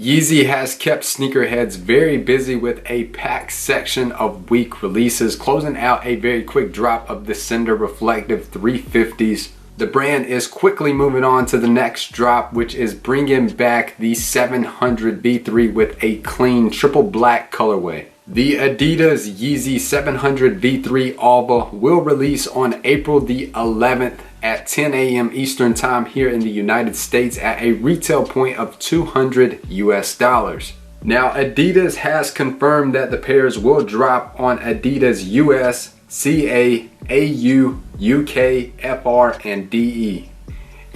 Yeezy has kept sneakerheads very busy with a packed section of week releases, closing out a very quick drop of the Cinder Reflective 350s. The brand is quickly moving on to the next drop, which is bringing back the 700 V3 with a clean triple black colorway. The Adidas Yeezy 700 V3 Alvah will release on April the 11th at 10 a.m. Eastern Time here in the United States at a retail point of $200 US. Now, Adidas has confirmed that the pairs will drop on Adidas US, CA, AU, UK, FR, and DE.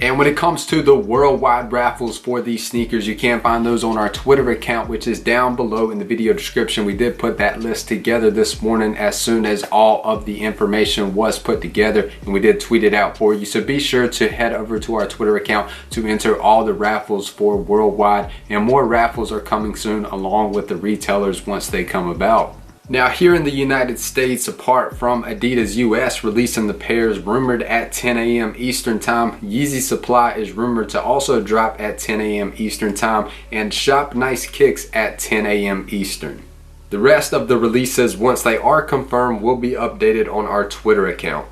And when it comes to the worldwide raffles for these sneakers, you can find those on our Twitter account, which is down below in the video description. We did put that list together this morning as soon as all of the information was put together, and we did tweet it out for you. So be sure to head over to our Twitter account to enter all the raffles for worldwide, and more raffles are coming soon along with the retailers once they come about. Now, here in the United States, apart from Adidas US releasing the pairs rumored at 10 a.m. Eastern Time, Yeezy Supply is rumored to also drop at 10 a.m. Eastern Time, and Shop Nice Kicks at 10 a.m. Eastern. The rest of the releases, once they are confirmed, will be updated on our Twitter account.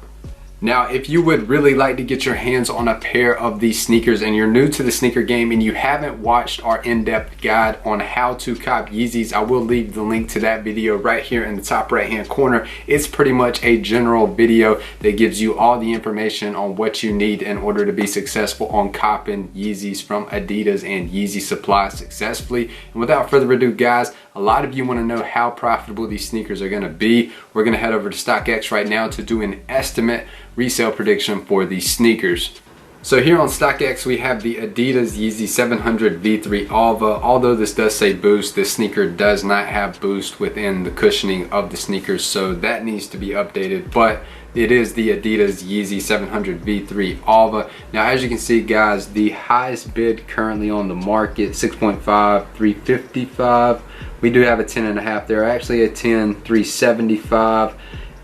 Now, if you would really like to get your hands on a pair of these sneakers and you're new to the sneaker game and you haven't watched our in-depth guide on how to cop Yeezys, I will leave the link to that video right here in the top right hand corner. It's pretty much a general video that gives you all the information on what you need in order to be successful on copping Yeezys from Adidas and Yeezy Supply successfully. And without further ado, guys, a lot of you want to know how profitable these sneakers are going to be. We're going to head over to StockX right now to do an estimate resale prediction for these sneakers. So here on StockX we have the Adidas Yeezy 700 V3 Alvah. Although this does say boost, this sneaker does not have boost within the cushioning of the sneakers, so that needs to be updated, but it is the Adidas Yeezy 700 V3 Alvah. Now, as you can see, guys, the highest bid currently on the market, 6.5, 355. We do have a 10.5 there, actually a 10, 375.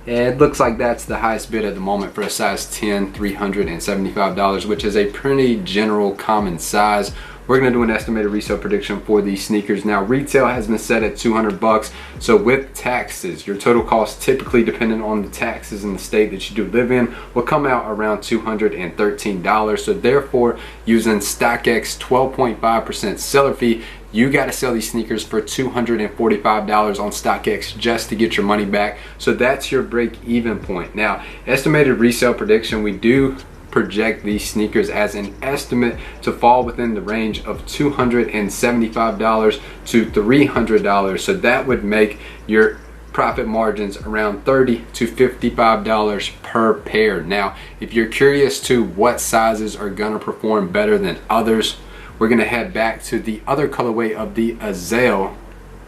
And it looks like that's the highest bid at the moment for a size 10, $375, which is a pretty general common size. We're gonna do an estimated resale prediction for these sneakers. Now, retail has been set at 200 bucks. So with taxes, your total cost, typically depending on the taxes in the state that you do live in, will come out around $213. So therefore, using StockX 12.5% seller fee, you got to sell these sneakers for $245 on StockX just to get your money back. So that's your break-even point. Now, estimated resale prediction, we do project these sneakers as an estimate to fall within the range of $275 to $300. So that would make your profit margins around $30 to $55 per pair. Now, if you're curious to what sizes are gonna perform better than others, we're gonna head back to the other colorway of the Resell.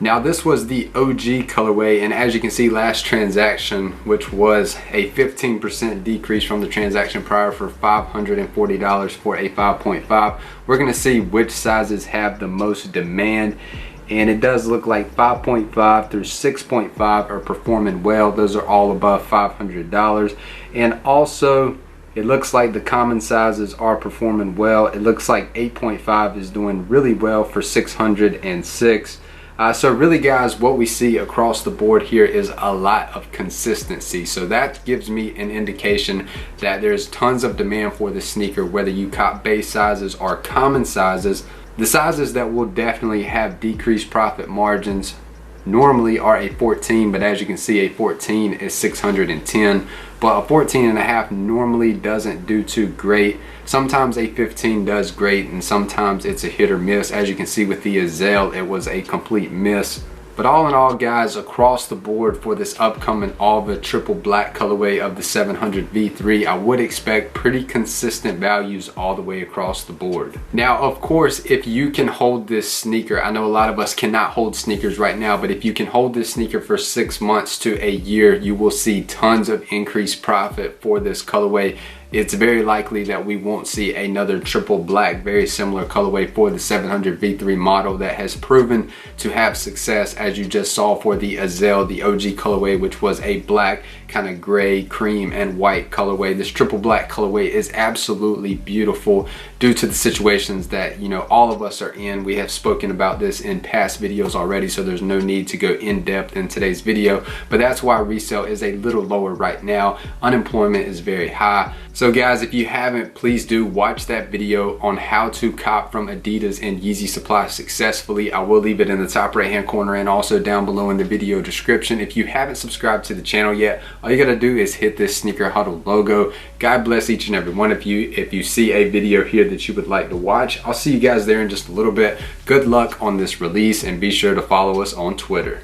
Now, this was the OG colorway, and as you can see, last transaction, which was a 15% decrease from the transaction prior for $540 for a 5.5. We're gonna see which sizes have the most demand, and it does look like 5.5 through 6.5 are performing well. Those are all above $500. And also, it looks like the common sizes are performing well. It looks like 8.5 is doing really well for $606. So really, guys, what we see across the board here is a lot of consistency. So that gives me an indication that there's tons of demand for this sneaker, whether you cop base sizes or common sizes. The sizes that will definitely have decreased profit margins normally are a 14, but as you can see, a 14 is $610, but a 14.5 normally doesn't do too great. Sometimes a 15 does great, and sometimes it's a hit or miss. As you can see with the Resell, it was a complete miss. But all in all, guys, across the board for this upcoming Alvah triple black colorway of the 700 V3, I would expect pretty consistent values all the way across the board. Now, of course, if you can hold this sneaker, I know a lot of us cannot hold sneakers right now, but if you can hold this sneaker for 6 months to a year, you will see tons of increased profit for this colorway. It's very likely that we won't see another triple black, very similar colorway for the 700 V3 model that has proven to have success, as you just saw for the Resell, the OG colorway, which was a black, kind of gray, cream, and white colorway. This triple black colorway is absolutely beautiful. due to the situations that, you know, all of us are in. We have spoken about this in past videos already, so there's no need to go in depth in today's video, but that's why resale is a little lower right now. Unemployment is very high. So guys, if you haven't, please do watch that video on how to cop from Adidas and Yeezy supply successfully. I will leave it in the top right hand corner and also down below in the video description. If you haven't subscribed to the channel yet, all you gotta do is hit this Sneaker Huddle logo. God bless each and every one of you. If you see a video here that you would like to watch, I'll see you guys there in just a little bit. Good luck on this release, and be sure to follow us on Twitter.